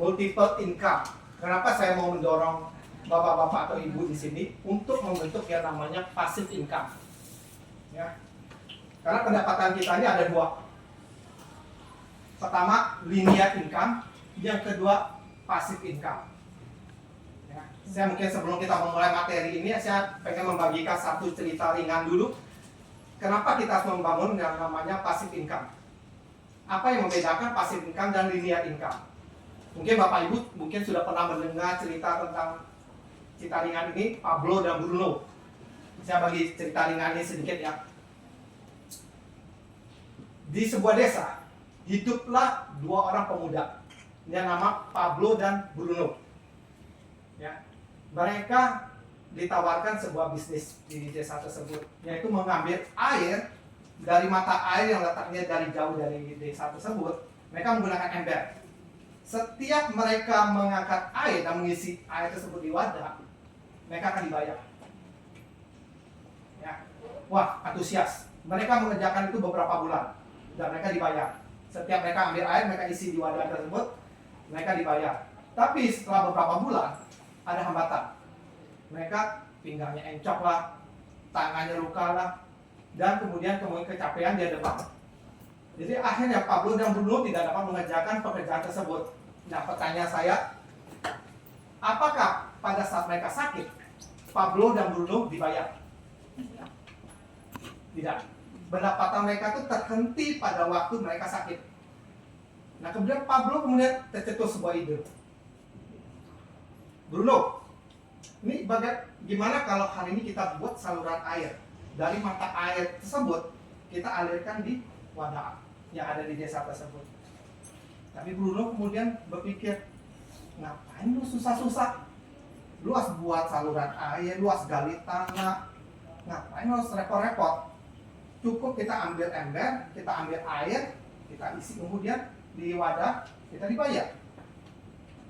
multiple income. Kenapa saya mau mendorong bapak-bapak atau ibu di sini untuk membentuk yang namanya passive income? Ya. Karena pendapatan kita ini ada dua. Pertama, linear income. Yang kedua, passive income. Ya. Saya mungkin sebelum kita memulai materi ini, saya pengen membagikan satu cerita ringan dulu. Kenapa kita harus membangun yang namanya passive income? Apa yang membedakan passive income dan linear income? Mungkin Bapak Ibu mungkin sudah pernah mendengar cerita tentang cerita ringan ini, Pablo dan Bruno. Saya bagi cerita ringan ini sedikit ya. Di sebuah desa, hiduplah dua orang pemuda yang nama Pablo dan Bruno. Ya. Mereka ditawarkan sebuah bisnis di desa tersebut, yaitu mengambil air dari mata air yang letaknya dari jauh dari desa tersebut. Mereka menggunakan ember. Setiap mereka mengangkat air dan mengisi air tersebut di wadah, mereka akan dibayar. Ya. Wah, antusias. Mereka mengerjakan itu beberapa bulan dan mereka dibayar. Setiap mereka ambil air, mereka isi di wadah tersebut, mereka dibayar. Tapi setelah beberapa bulan, ada hambatan. Mereka pinggangnya encok lah, tangannya luka lah, dan kemudian kecapean dia demam. Jadi akhirnya Pablo dan Bruno tidak dapat mengerjakan pekerjaan tersebut. Nah, pertanyaan saya, apakah pada saat mereka sakit, Pablo dan Bruno dibayar? Tidak. Pendapatan mereka itu terhenti pada waktu mereka sakit. Nah, kemudian Pablo tercetus sebuah ide. Bruno, ini gimana kalau hari ini kita buat saluran air dari mata air tersebut kita alirkan di wadah yang ada di desa tersebut. Tapi Bruno kemudian berpikir, ngapain lu susah-susah? Lu harus buat saluran air, lu harus gali tanah, ngapain lu harus repot-repot? Cukup kita ambil ember, kita ambil air, kita isi kemudian di wadah, kita dibayar.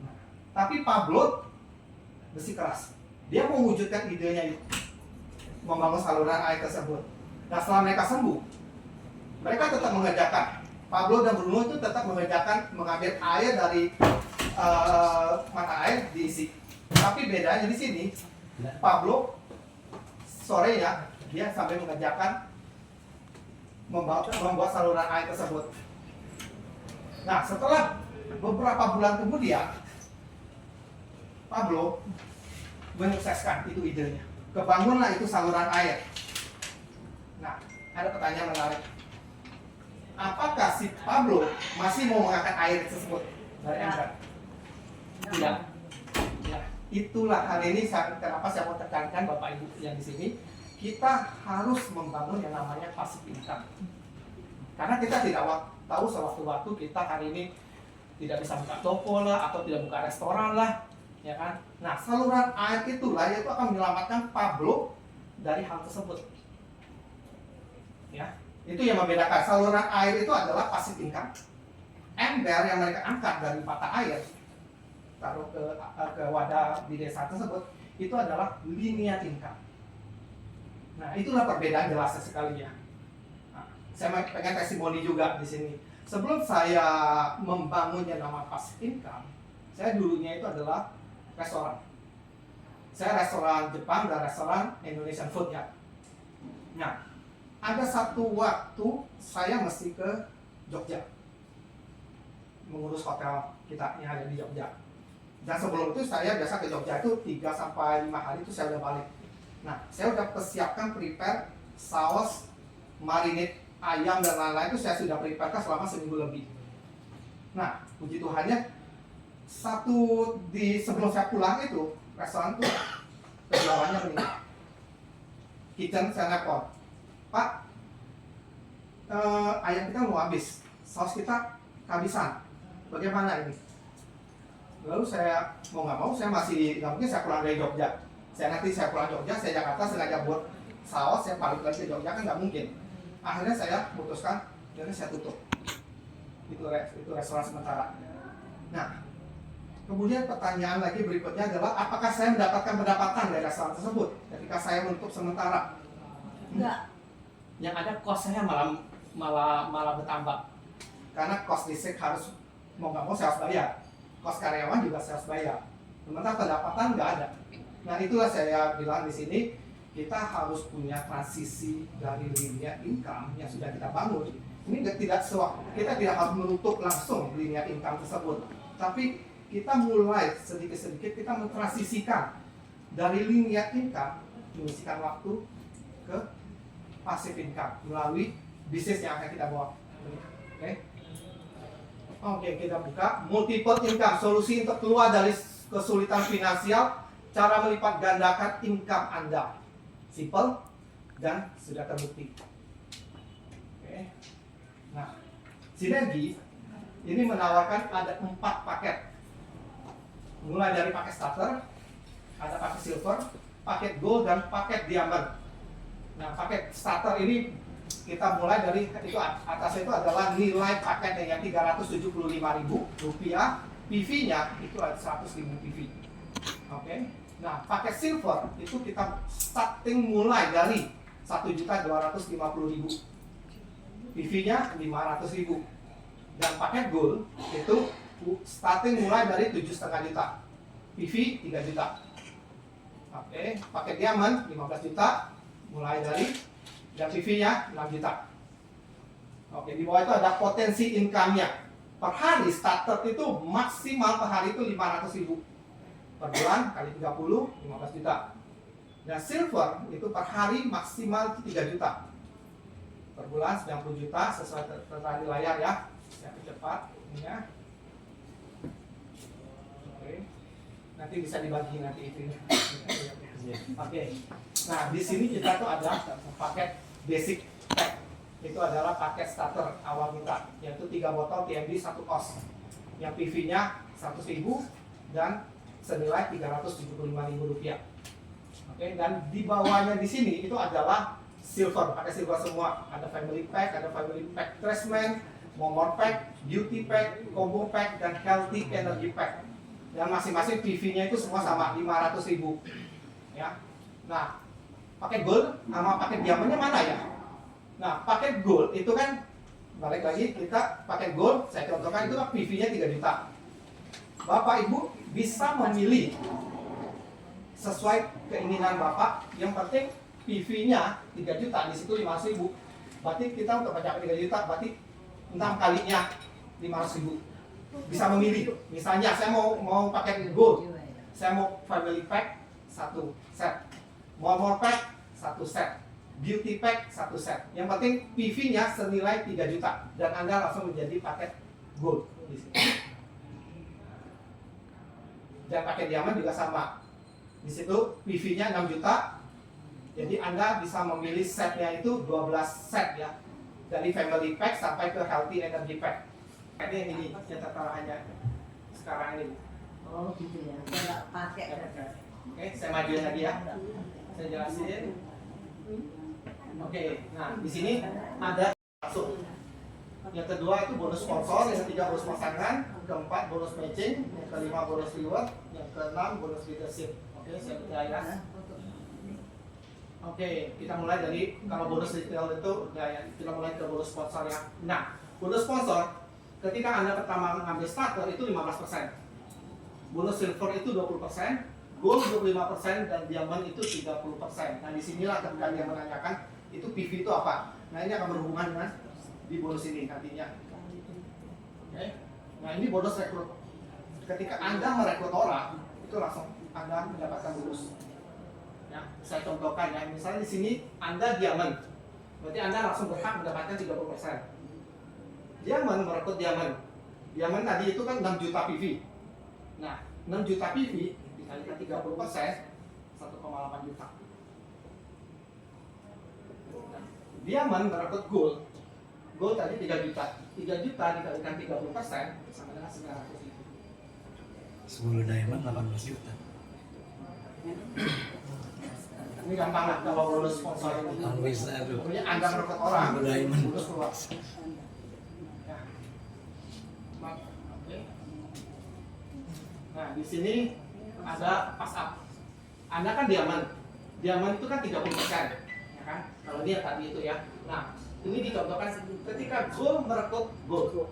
Nah, tapi Pablo bersikeras. Dia mewujudkan idenya itu, membangun saluran air tersebut. Nah, setelah mereka sembuh, mereka tetap mengerjakan. Pablo dan Bruno itu tetap mengerjakan, mengambil air dari mata air diisi. Tapi bedanya di sini, Pablo sorenya dia sampai mengerjakan membuat saluran air tersebut. Nah, setelah beberapa bulan kemudian, Pablo menyukseskan itu idenya. Kebangunlah itu saluran air. Nah, ada pertanyaan menarik. Apakah si Pablo masih mau mengangkat air tersebut dari ember? Tidak. Ya, itulah hal ini kenapa saya mau tekankan Bapak Ibu yang di sini, kita harus membangun yang namanya passive income. Karena kita tidak tahu sewaktu-waktu kita hari ini tidak bisa buka toko lah atau tidak buka restoran lah, ya kan? Nah, saluran air itulah yaitu akan menyelamatkan Pablo dari hal tersebut. Ya, itu yang membedakan. Saluran air itu adalah passive income. Ember yang mereka angkat dari mata air taruh ke wadah di desa tersebut itu adalah linear income. Nah, itulah perbedaan jelasnya sekali ya. Nah, saya pengen testimoni juga di sini. Sebelum saya membangun yang nama passive income, saya dulunya itu adalah restoran. Saya restoran Jepang dan restoran Indonesian food ya. Nah, ada satu waktu saya mesti ke Jogja mengurus hotel kita yang ada di Jogja. Dan sebelum itu saya biasa ke Jogja itu 3-5 hari itu saya udah balik. Nah, saya udah persiapkan prepare saus, marinade ayam dan lain-lain itu saya sudah prepare selama seminggu lebih. Nah, puji Tuhannya sebelum saya pulang itu restoran tuh kejualannya meningkat. Kitchen saya nelpon, Pak, ayam kita mau habis, saus kita kehabisan, bagaimana ini? Lalu saya mau nggak mau, saya masih nggak mungkin saya pulang dari Jogja. Nanti saya pulang Jogja, saya Jakarta sengaja buat saus, saya balik lagi ke Jogja kan nggak mungkin. Akhirnya saya putuskan, jadi saya tutup. Itu restoran sementara. Nah, kemudian pertanyaan lagi berikutnya adalah apakah saya mendapatkan pendapatan dari restoran tersebut ketika saya menutup sementara? Enggak. Yang ada cost saya malah bertambah. Karena cost listrik harus mau nggak mau saya harus bayar. kos karyawan juga saya harus bayar. Sementara pendapatan nggak ada. Nah itulah saya bilang di sini kita harus punya transisi dari linear income yang sudah kita bangun. Ini kita tidak harus menutup langsung linear income tersebut, tapi kita mulai sedikit-sedikit kita mentransisikan dari linear income mengisikan waktu ke passive income melalui bisnis yang akan kita bawa. Oke, kita buka multiple income, solusi untuk keluar dari kesulitan finansial, cara melipat gandakan income Anda. Simple dan sudah terbukti. Oke. Nah, sinergi ini menawarkan ada 4 paket. Mulai dari paket starter, ada paket silver, paket gold, dan paket diamond. Nah, paket starter ini kita mulai dari itu atas itu adalah nilai paketnya yang Rp375.000, PV-nya itu ada 100.000 PV. Oke. Nah, paket silver itu kita starting mulai dari 1.250.000, PV-nya 500.000. Dan paket gold itu starting mulai dari 7,5 juta, PV 3 juta. Oke, paket diamond 15 juta mulai dari, dan PV-nya 6 juta. Oke, di bawah itu ada potensi income-nya. Per hari starter itu maksimal per hari itu 500.000. Per bulan kali 30, 15 juta. Dan silver itu per hari maksimal 3 juta. Per bulan 90 juta sesuai tertera di layar ya. Saya percepat ini ya. Oke. Nanti bisa dibagi nanti itu. Oke. Nah, di sini kita tuh ada paket basic pack. Itu adalah paket starter awal kita, yaitu 3 botol TMB 1 kos. Yang PV-nya 100.000 dan senilai Rp375.000. Oke, dan di bawahnya di sini itu adalah silver, pakai silver semua. Ada family pack, ada family pack treatment, momor pack, beauty pack, combo pack, dan healthy energy pack. Dan masing-masing PV-nya itu semua sama 500.000. Ya. Nah, paket gold sama paket diamondnya mana ya? Nah, paket gold itu kan balik lagi kita paket gold, saya contohkan itu PV-nya 3 juta. Bapak Ibu bisa memilih sesuai keinginan Bapak. Yang penting PV-nya 3 juta, di situ 500.000. Berarti kita untuk mencapai 3 juta, berarti 6 kalinya 500.000. Bisa memilih. Misalnya saya mau paket gold, saya mau family pack 1 set, more pack 1 set, beauty pack 1 set. Yang penting PV-nya senilai 3 juta dan Anda langsung menjadi paket gold di sini. Dan paket diamond juga sama. Di situ PV-nya 6 juta. Jadi Anda bisa memilih setnya itu 12 set ya. Dari family pack sampai ke healthy energy pack. Ini yang tertarahannya sekarang ini. Oh gitu ya. Saya nggak pakai. Oke, saya majuin lagi ya. Saya jelasin. Oke, nah di sini ada masuk. Yang kedua itu bonus sponsor, yang ketiga bonus pasangan, keempat bonus matching, yang kelima bonus reward, yang keenam bonus leadership. Oke, saya percaya ya. Oke, kita mulai dari kalau bonus retail itu, ya, kita mulai ke bonus sponsor ya. Nah, bonus sponsor, ketika Anda pertama mengambil starter itu 15%, bonus silver itu 20%, gold 25%, dan diamond itu 30%. Nah, disinilah ketika dia menanyakan itu PV itu apa. Nah, ini akan berhubungan dengan di bonus ini nantinya. Oke. Nah, ini bonus rekrut. Ketika Anda merekrut orang, itu langsung Anda mendapatkan bonus. Ya, saya contohkan ya. Misalnya di sini Anda diamond. Berarti Anda langsung berhak mendapatkan 30%. Diamond merekrut diamond. Diamond tadi itu kan 6 juta PV. Nah, 6 juta PV dikalikan 30%, 1,8 juta. Nah, diamond merekrut gold. Gold tadi 3 juta. 3 juta dikalikan 30% sama dengan 900.000. 10 diamond 18 juta. Ini gampang lah kalau bonus sponsor ini. Bisa tuh. Pokoknya Anda merekrut orang, bonus keluar. Ya. Oke. Nah, di sini ada pass up. Anda kan diamond. Diamond itu kan 30%, ya kan? Kalau dia tadi itu ya. Nah, ini dicontohkan ketika gold merekrut gold.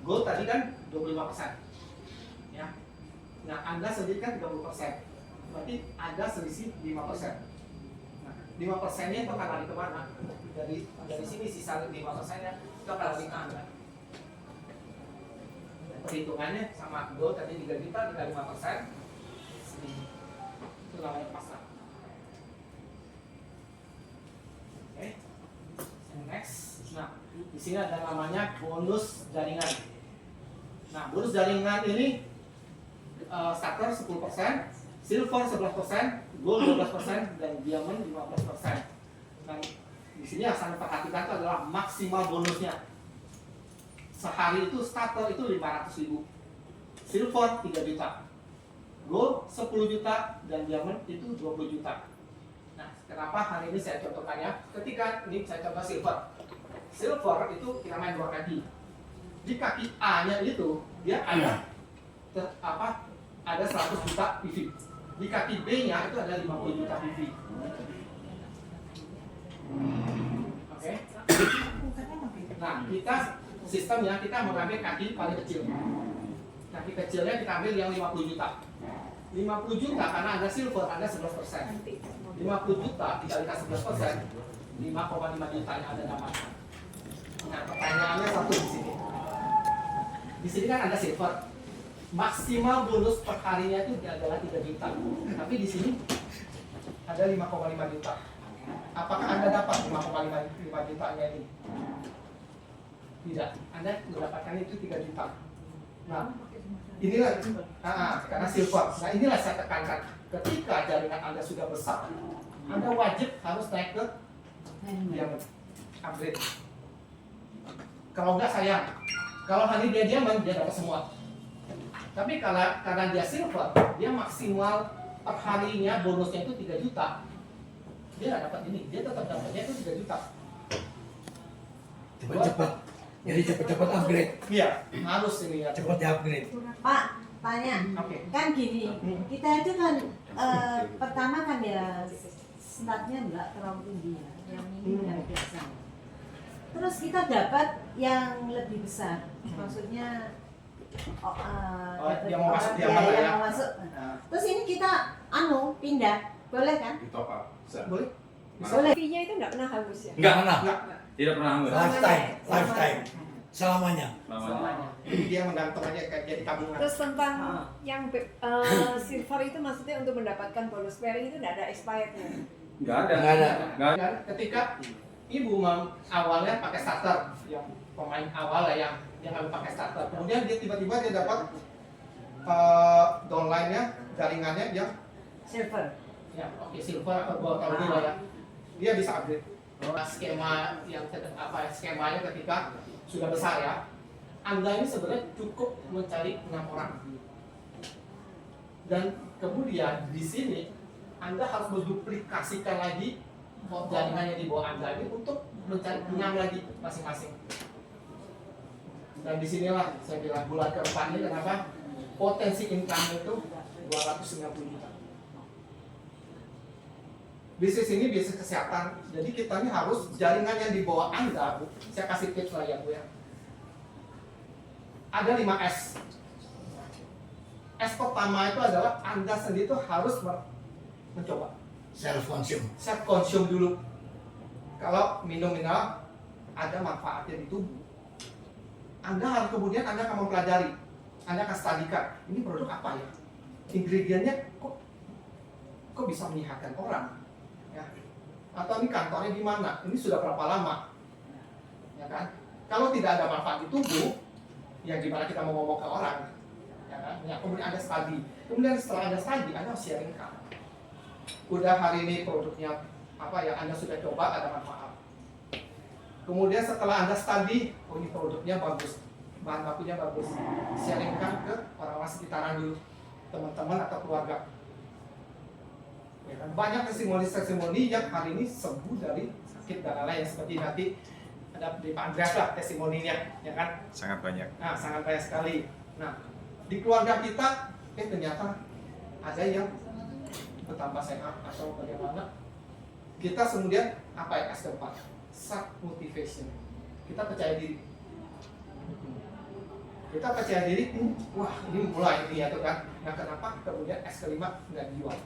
Gold tadi kan 25%. Ya. Anda sendiri kan 30%. Berarti ada selisih 5%. Nah, 5%-nya itu akan lari kemana? Dari sini sisa 5%-nya itu akan lari ke Anda. Perhitungannya sama, goal tadi 3 juta dikali 5%, itu namanya pasar. Oke, next. Nah, di sini ada namanya bonus jaringan. Nah, bonus jaringan ini starter 10%, silver 11%, gold 12%, dan diamond 15%. Dan di sini yang saya perhatikan itu adalah maksimal bonusnya. Sehari itu starter itu 500.000, silver 3 juta, gold 10 juta, dan diamond itu 20 juta. Nah, kenapa hari ini saya contohkannya? Ketika ini saya contoh silver. Silver itu kita main 2 kaki. Di kaki A-nya itu dia ada ada 100 juta PV. Di kaki B-nya itu ada 50 juta PV. Oke. Nah, kita sistemnya kita mengambil kaki paling kecil. Kaki kecilnya kita ambil yang 50 juta. 50 juta karena Anda silver, Anda 11%. 50 juta dikalikan 11%, 5,5 juta yang Anda dapatkan. Nah, pertanyaannya satu di sini. Di sini kan Anda silver. Maksimal bonus per harinya itu adalah 3 juta. Tapi di sini ada 5,5 juta. Apakah Anda dapat 5,5 jutanya ini? Tidak. Anda mendapatkan itu 3 juta. Nah, inilah karena silver. Nah, inilah saya tekankan. Ketika jaringan Anda sudah besar, Anda wajib harus naik ke diamond, upgrade. Kalau enggak sayang. Kalau hanya dia diamond, dia dapat semua. Tapi karena dia silver, dia maksimal per harinya bonusnya itu 3 juta. Dia nggak dapat ini, dia tetap dapatnya itu 3 juta. Cepat-cepat. Jadi cepat-cepat upgrade. Iya, harus ini ya. Cepat di-upgrade. Pak, tanya. Oke. Kan gini, kita itu kan pertama kan ya startnya nggak terlalu tinggi ya, yang ini yang biasa. Terus kita dapat yang lebih besar, maksudnya dapat yang mau masuk orang, diamond yang ya. mau masuk. Nah, Terus ini kita pindah, boleh kan? Di top up. Bisa. boleh? Boleh. fee-nya itu nggak pernah hangus ya? Enggak pernah. Enggak. Tidak pernah hangus. Lifetime. Selamanya. Namanya. Jadi dia menggantung aja kayak jadi tabungan. Terus tentang yang silver itu maksudnya untuk mendapatkan bonus pairing itu nggak ada expirednya? Nggak ada. Nggak ada. Nggak ada. Dan ketika ibu awalnya pakai starter, yang pemain awal lah yang kami pakai starter. Kemudian dia tiba-tiba dia dapat downline-nya, jaringannya yang Silver. ya oke silver atau gold kalau dia ya. Dia bisa upgrade. Skema yang skemanya ketika sudah besar ya. Anda ini sebenarnya cukup mencari 6 orang. Dan kemudian di sini Anda harus menduplikasikan lagi jaringan yang di bawah Anda ini untuk mencari 6 lagi masing-masing. Dan disinilah saya bilang bulan keempat ini kenapa potensi income itu 290 juta. Bisnis ini bisnis kesehatan, jadi kita ini harus jaringan yang di bawah Anda, Bu. Saya kasih tips lah ya Bu ya. Ada 5S. S pertama itu adalah Anda sendiri itu harus mencoba. Self consume. Self consume dulu. Kalau minum mineral ada manfaatnya di tubuh. Anda harus kemudian Anda akan mempelajari, Anda akan studikan ini produk apa ya, ingredientnya kok bisa menyehatkan orang, ya. Atau ini kantornya di mana, ini sudah berapa lama, ya kan? Kalau tidak ada manfaat di tubuh, ya gimana kita mau ngomong ke orang, ya kan? Ya, kemudian Anda study, kemudian setelah Anda study, Anda harus sharingkan. Udah hari ini produknya apa ya, Anda sudah coba ada manfaat. Kemudian setelah Anda study, oh ini produknya bagus, bahan bakunya bagus, sharingkan ke orang-orang sekitaran dulu, teman-teman atau keluarga. Ya kan? Banyak testimoni-testimoni yang hari ini sembuh dari sakit dan lain-lain, seperti nanti ada di Pak Andreas lah testimoninya, ya kan? Sangat banyak. Nah, sangat banyak sekali. Nah, di keluarga kita, ternyata ada yang bertambah sehat atau bagaimana. Kita kemudian apa ya, S keempat, self motivation. Kita percaya diri. Kita percaya diri, wah ini mulai ini ya tuh kan. Nah kenapa kemudian S kelima nggak dijual?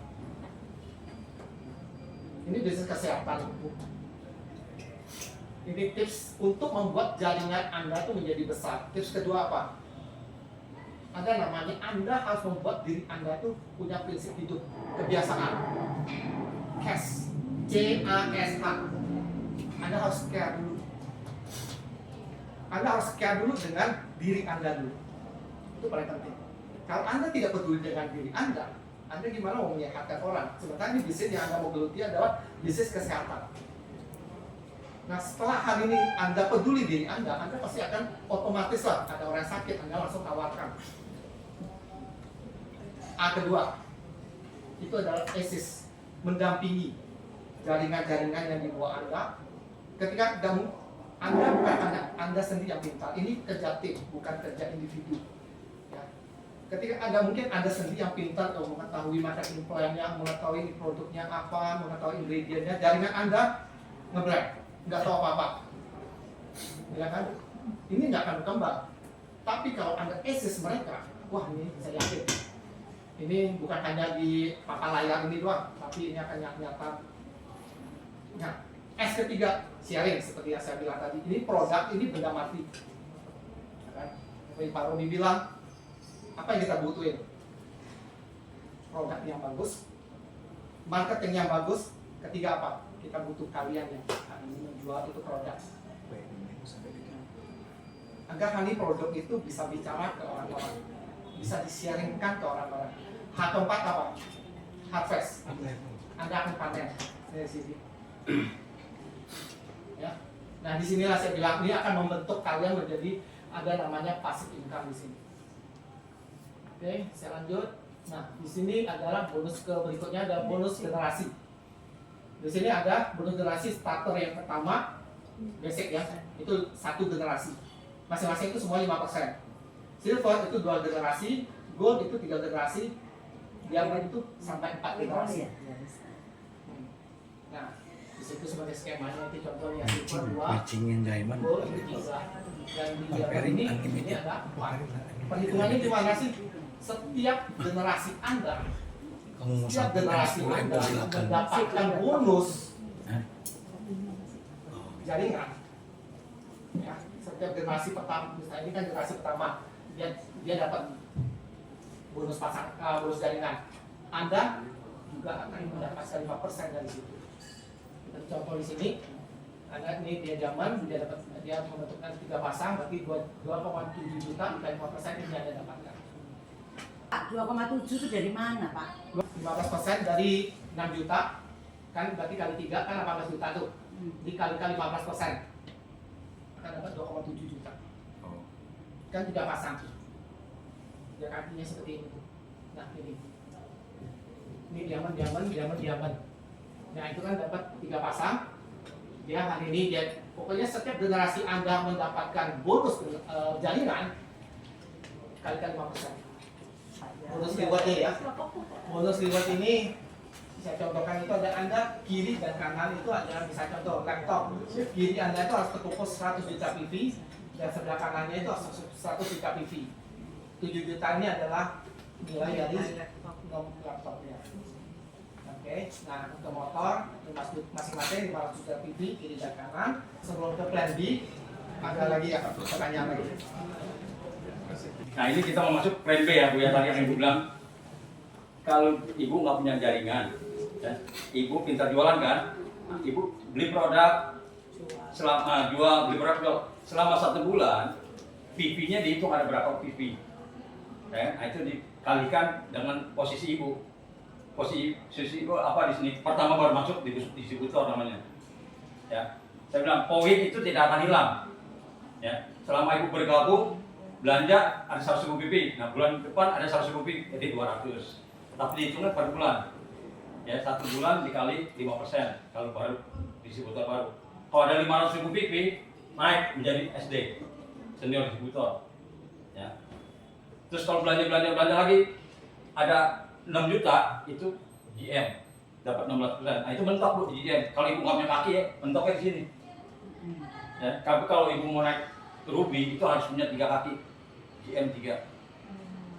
Ini bisnis kesehatan. Ini tips untuk membuat jaringan Anda tuh menjadi besar. Tips kedua apa? Ada namanya Anda harus membuat diri Anda tuh punya prinsip hidup, kebiasaan. Cash, C-A-S-H. Anda harus care dulu. Anda harus care dulu dengan diri Anda dulu. Itu paling penting. Kalau Anda tidak peduli dengan diri Anda gimana mau menyehatkan orang? Sementara ini bisnis yang Anda mau geluti adalah bisnis kesehatan. Nah setelah hari ini Anda peduli diri Anda pasti akan otomatis lah ada orang sakit, Anda langsung tawarkan. A kedua, itu adalah ASIS, mendampingi jaringan-jaringan yang di bawah Anda. Ketika Anda bukan Anda sendiri yang pintar, ini kerja tim, bukan kerja individu. Ya. Ketika mungkin Anda sendiri yang pintar atau mengetahui marketing plan-nya, mengetahui produknya apa, mengetahui ingredientnya, jaringan Anda nge-blank, nggak tahu apa-apa, ya kan? Ini nggak akan berkembang. Tapi kalau Anda assist mereka, wah ini saya yakin, ini bukan hanya di papan layar ini doang, tapi ini akan nyata. Nah, S ketiga, sharing seperti yang saya bilang tadi. Ini produk, ini benda mati. Ya kan? Seperti Pak Roni bilang, apa yang kita butuhin? Produk yang bagus, marketing yang bagus. Ketiga apa? Kita butuh kalian yang hari ini menjual itu produk. Agar hari produk itu bisa bicara ke orang-orang, bisa di-sharingkan ke orang-orang. H keempat apa? Harvest. Anda akan panen dari sini. Ya. Nah disinilah saya bilang ini akan membentuk kalian menjadi ada namanya passive income di sini. Oke, saya lanjut. Nah di sini adalah bonus ke berikutnya ada bonus generasi. Di sini ada bonus generasi starter yang pertama, basic ya, itu 1 generasi. Masing-masing itu semua 5%. Silver itu 2 generasi, gold itu 3 generasi, diamond itu sampai 4 generasi. Nah, di situ sebagai skemanya itu contohnya silver 2, Matchingin diamond. gold itu 3, dan di diamond ini ada 4. Perhitungannya gimana sih? Setiap generasi Anda, Kamu mau setiap sambungkan generasi 10 Anda silakan. mendapatkan bonus Hah? jaringan. Ya, setiap generasi pertama, misalnya ini kan generasi pertama, dia dapat bonus bonus jaringan. Anda juga akan mendapatkan 5% dari situ. Kita contoh di sini, Anda ini dia zaman, dia membentukkan 3 pasang, berarti 2,7 juta dan 5% ini Anda dapatkan. Pak, 2,7 itu dari mana, Pak? 15% dari 6 juta, kan berarti kali 3 kan 18 juta tuh. Dikalikan 15%, akan dapat 2,7 juta. Kan 3 pasang. Ya artinya seperti ini. Nah ini diamond. Nah itu kan dapat 3 pasang. Dia hari ini pokoknya setiap generasi Anda mendapatkan bonus jaringan kalikan 5%. Bonus reward ya. Bonus reward ini saya contohkan itu ada Anda kiri dan kanan itu ada bisa contoh laptop. Kiri Anda itu harus terkumpul 100 juta PV dan sebelah kanannya itu 100 juta PV. 7 juta ini adalah nilai dari laptopnya. Oke, nah untuk motor masing-masing 500 juta PV kiri dan kanan. Sebelum ke plan B ada lagi ya pertanyaan lagi. Nah ini kita mau masuk plan B ya Bu ya, tadi yang Ibu bilang kalau Ibu nggak punya jaringan, ya, Ibu pintar jualan kan, Ibu beli produk beli produk selama 1 bulan, PV-nya dihitung ada berapa PV, ya, nah itu dikalikan dengan posisi Ibu, posisi Ibu apa di sini, pertama baru masuk di distributor namanya, ya, saya bilang poin itu tidak akan hilang, ya, selama Ibu bergabung belanja ada 100.000 PP, nah bulan depan ada 100.000 PP, jadi 200. Tapi dihitungnya per bulan, ya 1 bulan dikali 5% kalau baru distributor baru. Kalau ada 500.000 PP naik menjadi SD, senior distributor. Ya. Terus kalau belanja lagi ada 6 juta itu GM dapat 16%. Nah itu mentok Bu di GM. Kalau Ibu nggak punya kaki ya mentoknya di sini. Ya, tapi kalau Ibu mau naik ke Ruby itu harus punya 3 kaki. GM 3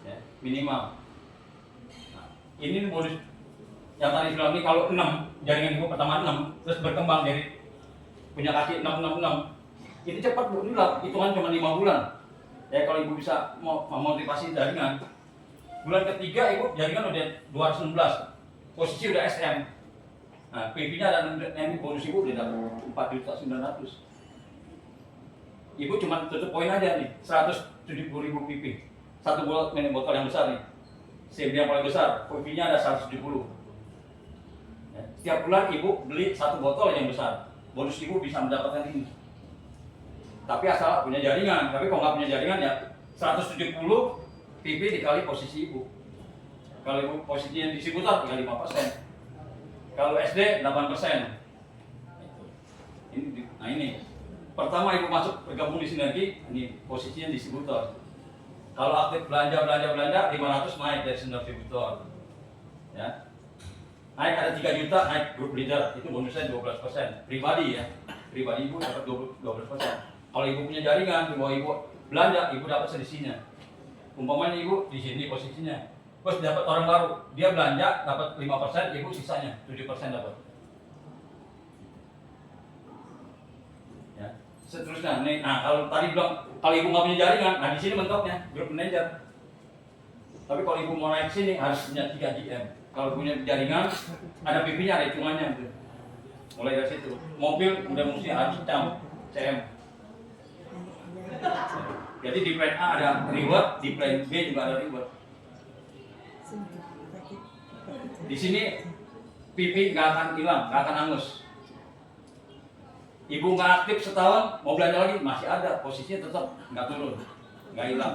ya, minimal. Nah, ini bonus yang tadi bilang ini kalau 6 jaringan ibu pertama 6 terus berkembang dari punya kaki 666 itu cepat bu, ini lah hitungan cuma 5 bulan ya. Kalau ibu bisa mau memotivasi jaringan, bulan ketiga ibu jaringan udah 216, posisi udah SM. Nah PV nya dan nanti bonus ibu udah dapat 4.900.000. Ibu cuma tutup poin aja nih 170.000 PP, satu botol yang besar nih, CB yang paling besar, PV nya ada 170. Ya, setiap bulan ibu beli satu botol yang besar, bonus ibu bisa mendapatkan ini. Tapi asal punya jaringan. Tapi kalau nggak punya jaringan ya 170 PP dikali posisi ibu. Kalau ibu posisinya di distributor ya 5%. Kalau SD 8%. Nah ini pertama ibu masuk bergabung di Sinergi, ini posisinya di distributor. Kalau aktif belanja 500 naik dari distributor. Ya. Naik ada 3 juta, naik grup leader, itu bonusnya 12%. Pribadi ya, pribadi ibu dapat 12%. Kalau ibu punya jaringan, di bawah ibu belanja, ibu dapat selisihnya. Umpamanya ibu di sini posisinya, terus dapat orang baru, dia belanja dapat 5%, ibu sisanya 7% dapat. Ya, seterusnya. Nih, nah kalau tadi bilang kalau ibu nggak punya jaringan, nah di sini bentuknya grup manager. Tapi kalau ibu mau naik sini harus punya 3 GM. Kalau punya jaringan, ada PP-nya, ada hitungannya gitu. Mulai dari situ. Mobil udah mesti harus CM. Jadi di plan A ada reward, di plan B juga ada reward. Di sini PP nggak akan hilang, nggak akan hangus. Ibu nggak aktif setahun, mau belanja lagi masih ada, posisinya tetap nggak turun, nggak hilang.